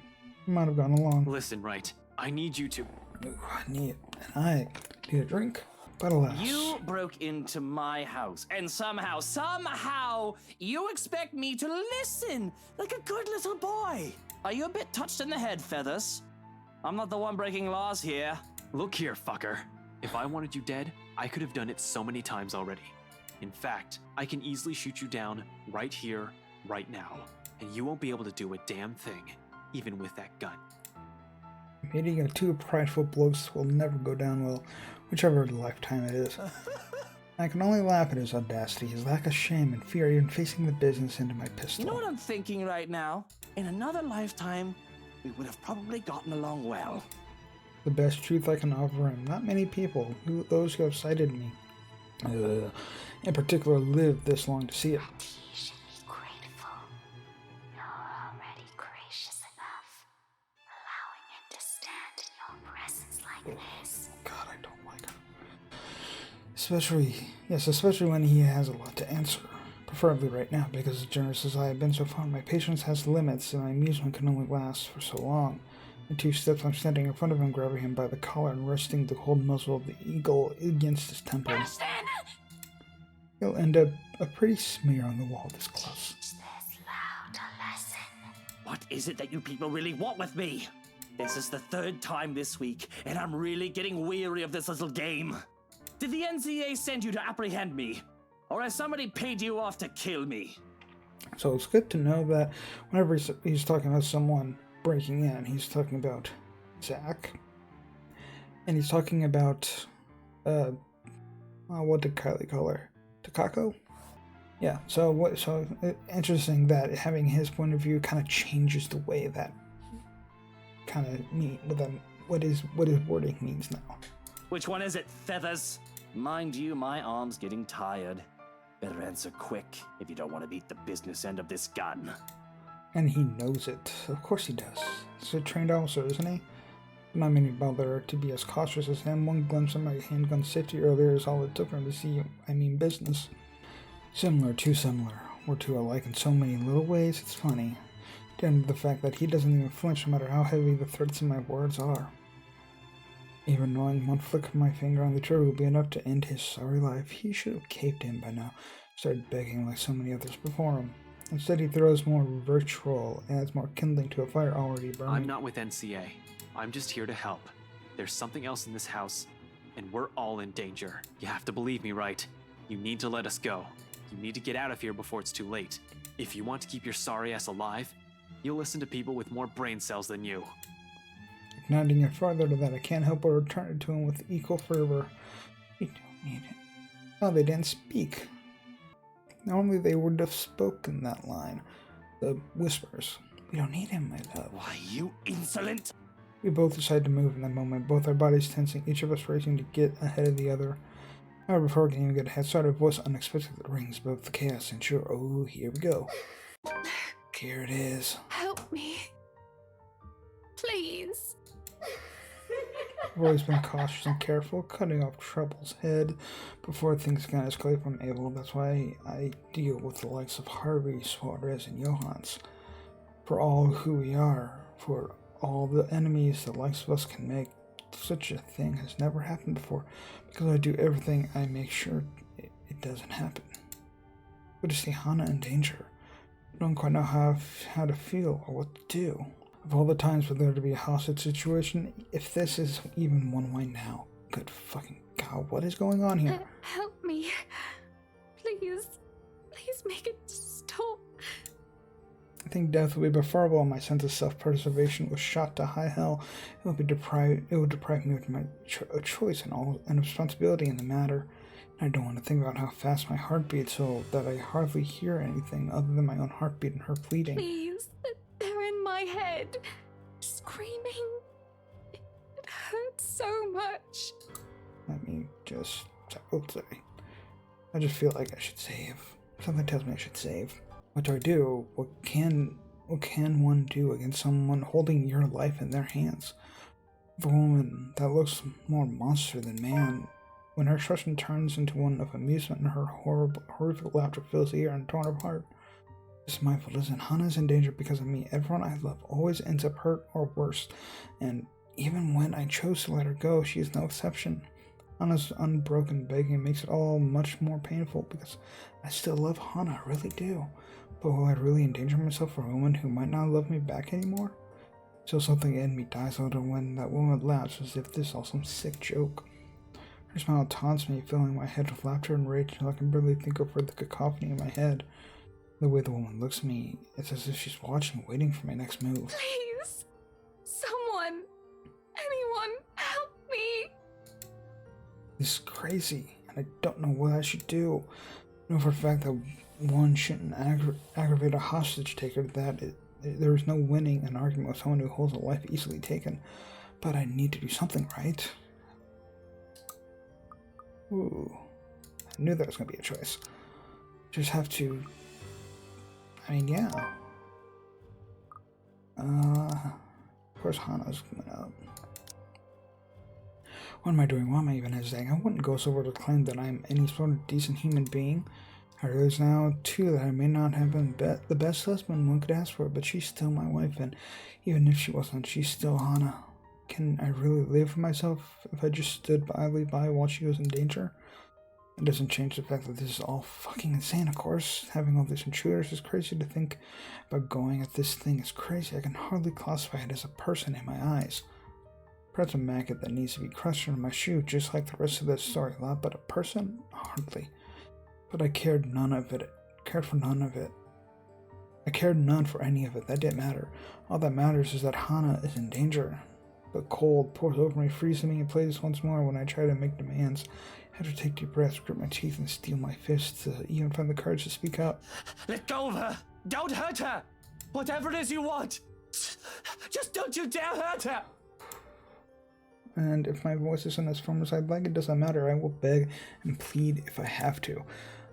I might have gone along. Listen, right. I need you to. Ooh, I need a drink. But alas. You broke into my house, and somehow, you expect me to listen like a good little boy. Are you a bit touched in the head, Feathers? I'm not the one breaking laws here. Look here, fucker. If I wanted you dead, I could have done it so many times already. In fact, I can easily shoot you down right here, right now, and you won't be able to do a damn thing, even with that gun. Meeting two prideful blokes will never go down well, whichever lifetime it is. I can only laugh at his audacity, his lack of shame and fear, even facing the business into my pistol. You know what I'm thinking right now? In another lifetime, we would have probably gotten along well. The best truth I can offer him. Not many people, those who have cited me, in particular, lived this long to see it. You should be grateful. You're already gracious enough, allowing him to stand in your presence like this. God, I don't like him. Especially when he has a lot to answer. Preferably right now, because as generous as I have been so far, my patience has limits, and my amusement can only last for so long. In 2 steps, I'm standing in front of him, grabbing him by the collar and resting the cold muzzle of the eagle against his temple. He'll end up a pretty smear on the wall this close. Teach this loud a lesson. What is it that you people really want with me? This is the 3rd time this week, and I'm really getting weary of this little game. Did the NCA send you to apprehend me? Or has somebody paid you off to kill me? So it's good to know that whenever he's talking about someone breaking in, he's talking about Zach. And he's talking about, what did Kylie call her? Takako? Yeah, so interesting that having his point of view kind of changes the way that kind of what his wording means now. Which one is it, Feathers? Mind you, my arm's getting tired. Better answer quick if you don't want to beat the business end of this gun. And he knows it. Of course he does. He's a trained officer, isn't he? Not many bother to be as cautious as him. One glimpse of my handgun safety earlier is all it took for him to see business. Similar, too similar. We're too alike in so many little ways, it's funny. Down to the fact that he doesn't even flinch no matter how heavy the threats in my words are. Even knowing one flick of my finger on the trigger will be enough to end his sorry life, he should have caved in by now, started begging like so many others before him. Instead, he throws more virtual, adds more kindling to a fire already burning. I'm not with NCA. I'm just here to help. There's something else in this house, and we're all in danger. You have to believe me, right? You need to let us go. You need to get out of here before it's too late. If you want to keep your sorry ass alive, you'll listen to people with more brain cells than you. Igniting it farther to that, I can't help but return it to him with equal fervor. We don't need it. Oh, they didn't speak. Normally they would have spoken that line. The whispers. We don't need him, my love. Why, you insolent! We both decide to move in that moment, both our bodies tensing, each of us racing to get ahead of the other. However, before we can even get a head start, a voice unexpectedly rings above the chaos, and sure, oh, here we go. Here it is. Help me. Please. I've always been cautious and careful, cutting off trouble's head before things can escalate from Abel. That's why I deal with the likes of Harvey, Suarez, and Johans. For all who we are, for all the enemies the likes of us can make, such a thing has never happened before. Because I do everything, I make sure it doesn't happen. But to see Hana in danger, I don't quite know how to feel or what to do. Of all the times for there to be a hostage situation, if this is even one way now, good fucking god, what is going on here? Help me. Please. Please make it stop. I think death would be preferable, and my sense of self-preservation was shot to high hell. It would deprive me of my choice and responsibility in the matter. I don't want to think about how fast my heart beats so that I hardly hear anything other than my own heartbeat and her pleading. Please. They're in my head. Screaming. It hurts so much. Let me just... Oops, sorry. I just feel like I should save. Something tells me I should save. What do I do? What can one do against someone holding your life in their hands? The woman that looks more monster than man, when her expression turns into one of amusement and her horrific laughter fills the air and torn apart. Just mindful, listen, Hana's in danger because of me. Everyone I love always ends up hurt or worse, and even when I chose to let her go, she is no exception. Hana's unbroken begging makes it all much more painful because I still love Hana, I really do. But will I really endanger myself for a woman who might not love me back anymore? So something in me dies a little when that woman laughs as if this is all some sick joke. Her smile taunts me, filling my head with laughter and rage until I can barely think over the cacophony in my head. The way the woman looks at me, it's as if she's watching, waiting for my next move. Please. Someone. Anyone. Help me. This is crazy, and I don't know what I should do. I know for a fact that one shouldn't aggravate a hostage taker, there is no winning an argument with someone who holds a life easily taken. But I need to do something, right? Ooh. I knew that was going to be a choice. Just have to... I mean, yeah. Of course Hana's coming up. What am I doing? Why am I even hesitating? I wouldn't go so far to claim that I'm any sort of decent human being. I realize now, too, that I may not have been the best husband one could ask for, but she's still my wife, and even if she wasn't, she's still Hana. Can I really live for myself if I just stood idly by while she was in danger? It doesn't change the fact that this is all fucking insane, of course. Having all these intruders is crazy to think about. Going at this thing is crazy. I can hardly classify it as a person in my eyes. Perhaps a maggot that needs to be crushed under my shoe, just like the rest of this story. But a person? Hardly. But I cared for none of it. I cared none for any of it. That didn't matter. All that matters is that Hana is in danger. The cold pours over me, freezing me in place once more when I try to make demands. I have to take deep breaths, grip my teeth, and steel my fists to even find the courage to speak up. Let go of her! Don't hurt her! Whatever it is you want! Just don't you dare hurt her! And if my voice isn't as firm as I'd like, it doesn't matter. I will beg and plead if I have to.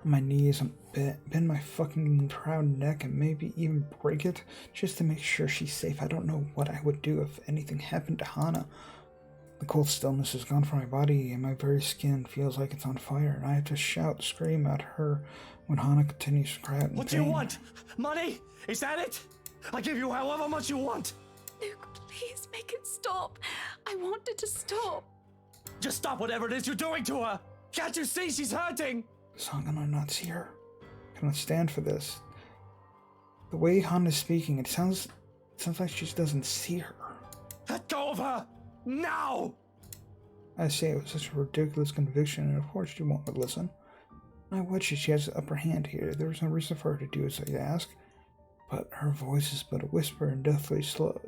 On my knees and bend my fucking proud neck and maybe even break it just to make sure she's safe. I don't know what I would do if anything happened to Hana. The cold stillness is gone from my body and my very skin feels like it's on fire, and I have to shout, scream at her when Hana continues to cry out in What pain. do you want? Money? Is that it? I give you however much you want. Luke, please make it stop. I want it to stop. Just stop whatever it is you're doing to her. Can't you see she's hurting? So I'm gonna not see her. I cannot stand for this. The way Hana's speaking, it sounds like she doesn't see her. Let go of her! Now! I say it with such a ridiculous conviction, and of course she won't listen. I watch she has the upper hand here. There's no reason for her to do as I ask. But her voice is but a whisper and deathly slow,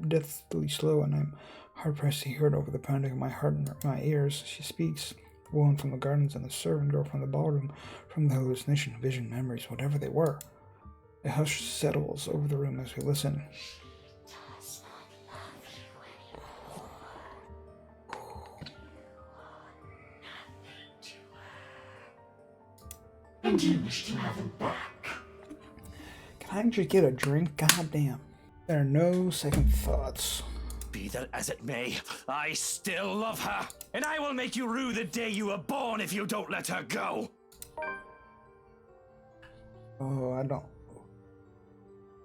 and I'm hard-pressed to hear it over the pounding of my heart and my ears. She speaks. The woman from the gardens and the servant girl from the ballroom, from the hallucination, vision, memories, whatever they were. A hush settles over the room as we listen. And you wish to have him back. Can I just get a drink? God damn. There are no second thoughts. Be that as it may, I still love her, and I will make you rue the day you were born if you don't let her go. Oh, I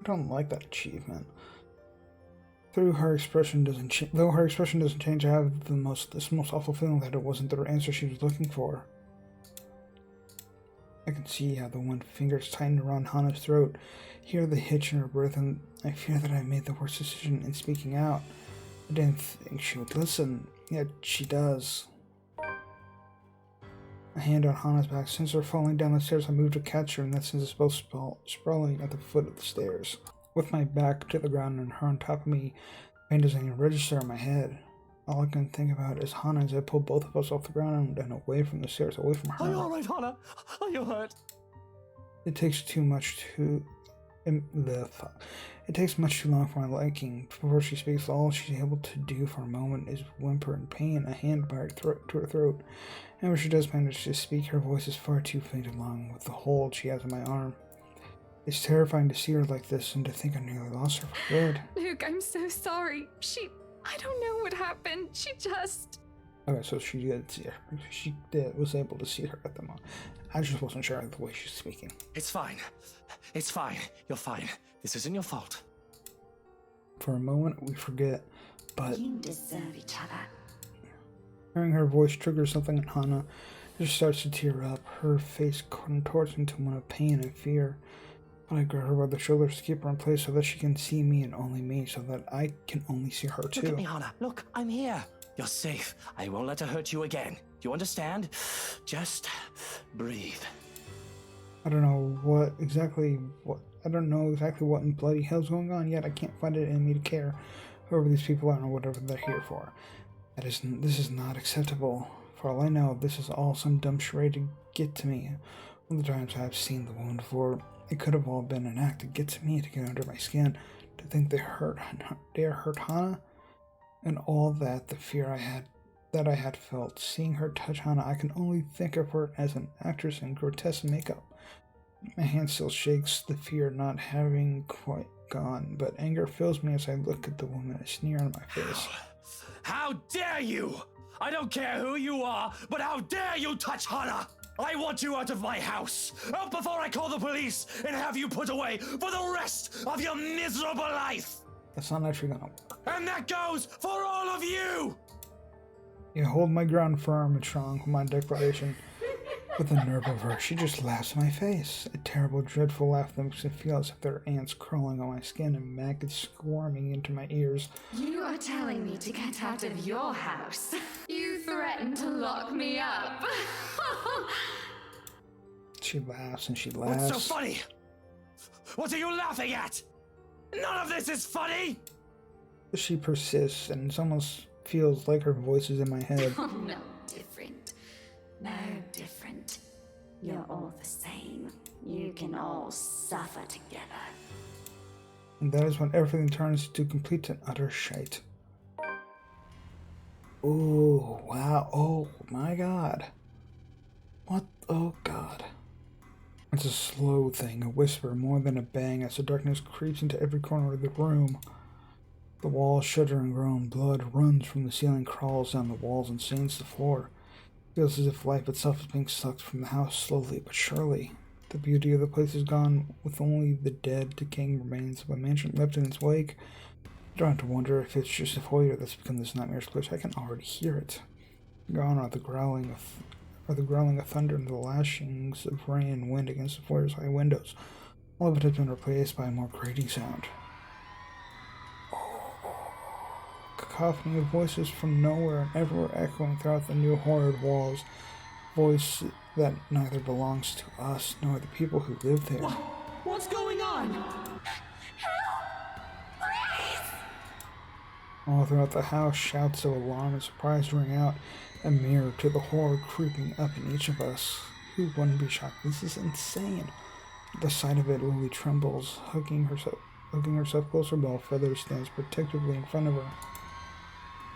don't like that achievement. Though her expression doesn't change, I have this most awful feeling that it wasn't the answer she was looking for. I can see how the one finger's tightened around Hana's throat, hear the hitch in her breath, and I fear that I made the worst decision in speaking out. I didn't think she would listen, yet she does. A hand on Hana's back sends her falling down the stairs. I move to catch her, and that sends us both sprawling at the foot of the stairs. With my back to the ground and her on top of me, pain doesn't even register in my head. All I can think about is Hana as I pull both of us off the ground and away from the stairs, away from her. Are you alright, Hana? Are you hurt? It takes much too long for my liking. Before she speaks, all she's able to do for a moment is whimper in pain, a hand by her to her throat. And when she does manage to speak, her voice is far too faint along with the hold she has on my arm. It's terrifying to see her like this and to think I nearly lost her for good. Luke, I'm so sorry. I don't know what happened. She just... Okay, so she did see her. She was able to see her at the moment. I just wasn't sure of the way she's speaking. It's fine. It's fine. You're fine. This isn't your fault. For a moment, we forget, but... You deserve each other. Hearing her voice triggers something in Hana. She starts to tear up, her face contorts into one of pain and fear. But I grab her by the shoulders to keep her in place so that she can see me and only me, so that I can only see her too. Look at me, Hana. Look, I'm here. You're safe. I won't let her hurt you again. Do you understand? Just breathe. I don't know exactly what in bloody hell's going on, yet I can't find it in me to care whoever these people are or whatever they're here for. This is not acceptable. For all I know, this is all some dumb charade to get to me. All the times I've seen the wound before, it could have all been an act to get to me, to get under my skin, to think they hurt Hana, and all that the fear I had felt. Seeing her touch Hana, I can only think of her as an actress in grotesque makeup. My hand still shakes, the fear not having quite gone, but anger fills me as I look at the woman, a sneer on my face. How dare you! I don't care who you are, but how dare you touch Hana! I want you out of my house! Out before I call the police and have you put away for the rest of your miserable life! That's not actually gonna work. And that goes for all of you! You hold my ground firm and strong with my declaration. With the nerve of her, she just laughs in my face. A terrible, dreadful laugh that makes me feel as if there are ants crawling on my skin and maggots squirming into my ears. You are telling me to get out of your house? You threatened to lock me up? She laughs and she laughs. What's so funny? What are you laughing at? None of this is funny! She persists, and it almost feels like her voice is in my head. Oh, no different. No different. You're all the same. You can all suffer together. And that is when everything turns to complete and utter shite. Oh, wow. Oh, my God. What? Oh, God. It's a slow thing, a whisper more than a bang as the darkness creeps into every corner of the room. The walls shudder and groan. Blood runs from the ceiling, crawls down the walls, and stains the floor. It feels as if life itself is being sucked from the house slowly but surely. The beauty of the place is gone, with only the dead, decaying remains of a mansion left in its wake. I don't have to wonder if it's just a foyer that's become this nightmare's place. I can already hear it. Gone are the growling of thunder and the lashings of rain and wind against the foyer's high windows. All of it has been replaced by a more grating sound. Cacophony of voices from nowhere and everywhere echoing throughout the new horrid walls. Voice that neither belongs to us nor the people who live there. What's going on? All throughout the house, shouts of alarm and surprise ring out, a mirror to the horror creeping up in each of us. Who wouldn't be shocked? This is insane. At the sight of it, Lily trembles, hugging herself closer while Feather stands protectively in front of her.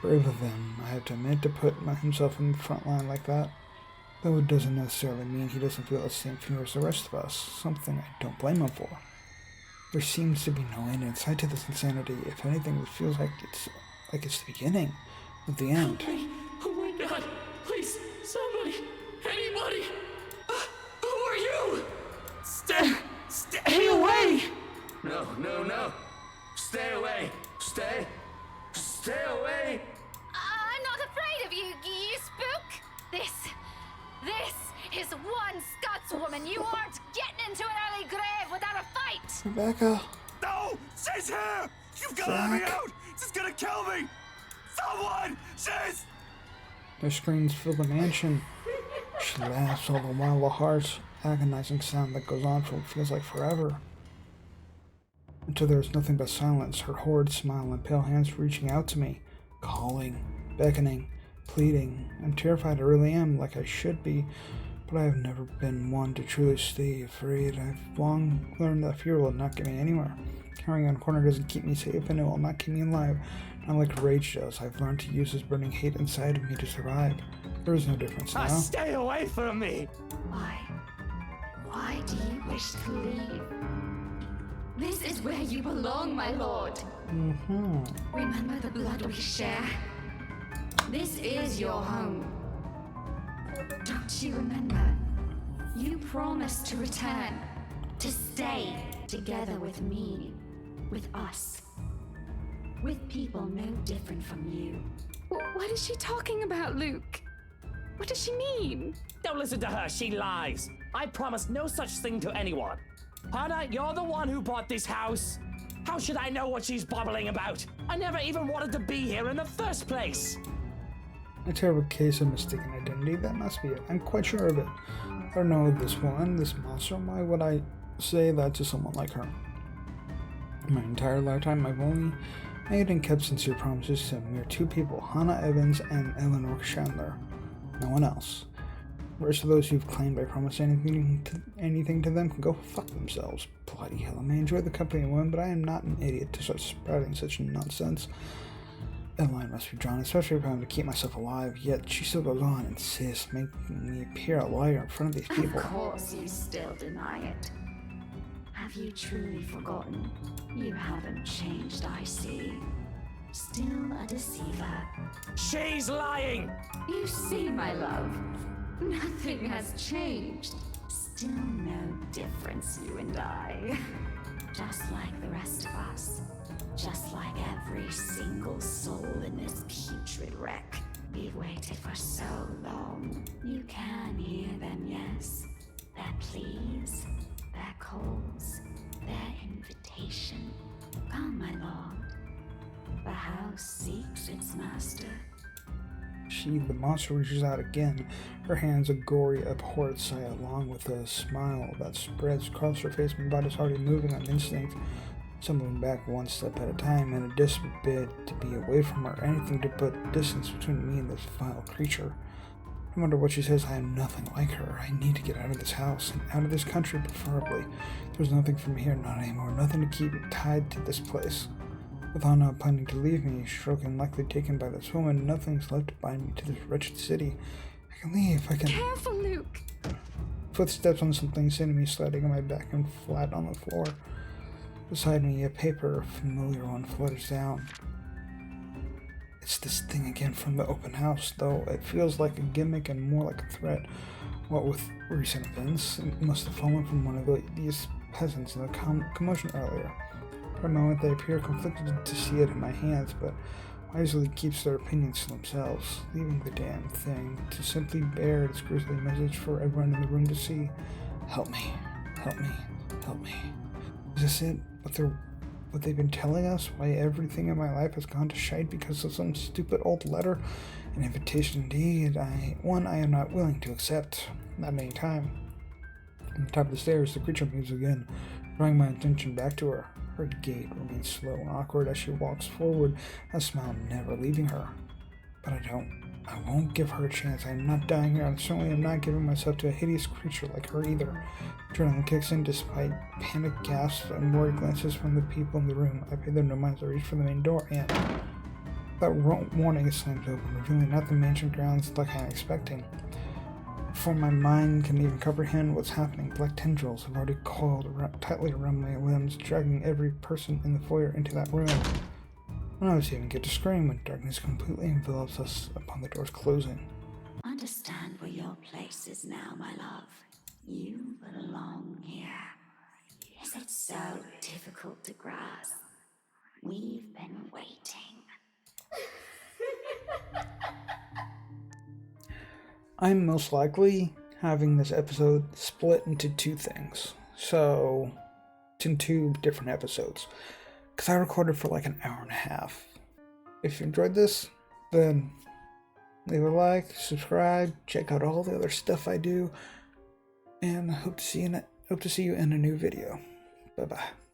Brave of them, I have to admit, to put himself in the front line like that. Though it doesn't necessarily mean he doesn't feel the same fear as the rest of us, something I don't blame him for. There seems to be no end in sight to this insanity. If anything, it feels like it's like it's the beginning of the end. Oh my god! Please, somebody, anybody! Who are you? Stay away! No, no, no! Stay away! Stay away! I'm not afraid of you, you spook. This is one Scotswoman. You aren't getting into an early grave without a fight. Rebecca. No! She's here! You've got to let me out! She's gonna kill me! Someone! She's... Her screams fill the mansion. She laughs all the while, a harsh, agonizing sound that goes on for what feels like forever. Until there is nothing but silence, her horrid smile and pale hands reaching out to me, calling, beckoning, pleading. I'm terrified, I really am, like I should be, but I have never been one to truly stay afraid. I've long learned that fear will not get me anywhere. Carrying on a corner doesn't keep me safe, and it will not keep me alive. Not like rage does. I've learned to use this burning hate inside of me to survive. There is no difference now. Stay away from me! Why? Why do you wish to leave? This is where you belong, my lord. Remember the blood we share? This is your home. Don't you remember? You promised to return, to stay together with me, with us, with people no different from you. What is she talking about, Luke? What does she mean? Don't listen to her, she lies. I promised no such thing to anyone. Hannah, you're the one who bought this house. How should I know what she's babbling about? I never even wanted to be here in the first place. A terrible case of mistaken identity, that must be it. I'm quite sure of it. I don't know this woman, this monster. Why would I say that to someone like her? My entire lifetime, I've only made and kept sincere promises to mere two people, Hannah Evans and Eleanor Chandler. No one else. The rest of those who've claimed I promised anything to them can go fuck themselves. Bloody hell, I may enjoy the company of women, but I am not an idiot to start sprouting such nonsense. A line must be drawn, especially if I'm to keep myself alive, yet she still goes on and insists, making me appear a liar in front of these people. Of course you still deny it. Have you truly forgotten? You haven't changed, I see. Still a deceiver. She's lying! You see, my love, nothing has changed. Still no difference, you and I. Just like the rest of us. Just like every single soul in this putrid wreck. We've waited for so long. You can hear them, yes. Their pleas, their calls, their invitation. Come, my lord. The house seeks its master. She, the monster, reaches out again, her hands a gory, abhorrent sight, along with a smile that spreads across her face. My body's already moving on instinct, stumbling back one step at a time in a desperate bid to be away from her, anything to put distance between me and this vile creature. No matter what she says, I am nothing like her. I need to get out of this house, and out of this country preferably. There's nothing for me here, not anymore, nothing to keep me tied to this place. With Anna planning to leave me, Stroken likely taken by this woman, nothing's left to bind me to this wretched city. I can leave, I can... Careful, Luke! Footsteps on something sending me sliding on my back and flat on the floor. Beside me, a paper, a familiar one, flutters down. It's this thing again from the open house, though it feels like a gimmick and more like a threat. What with recent events, it must have fallen from one of these peasants in the commotion earlier. For a moment, they appear conflicted to see it in my hands, but wisely keeps their opinions to themselves, leaving the damn thing to simply bear its grisly message for everyone in the room to see. Help me, help me, help me. Is this it? What they've been telling us? Why everything in my life has gone to shite because of some stupid old letter? An invitation indeed, one I am not willing to accept, not at any time. On the top of the stairs, the creature moves again, drawing my attention back to her. Her gait remains slow and awkward as she walks forward, a smile never leaving her. But I won't give her a chance. I am not dying here. I certainly am not giving myself to a hideous creature like her either. Adrenaline kicks in despite panic gasps and worried glances from the people in the room. I pay them no mind as I reach for the main door and... That warning is slammed open, revealing not the mansion grounds like I'm expecting. Before my mind can even comprehend what's happening, black tendrils have already coiled tightly around my limbs, dragging every person in the foyer into that room. None of us even get to scream when darkness completely envelops us upon the doors closing. Understand where your place is now, my love. You belong here. Is it so difficult to grasp? We've been waiting. I'm most likely having this episode split into two things. So, it's in two different episodes. Because I recorded for like an hour and a half. If you enjoyed this, then leave a like, subscribe, check out all the other stuff I do, and hope to see you in a new video. Bye bye.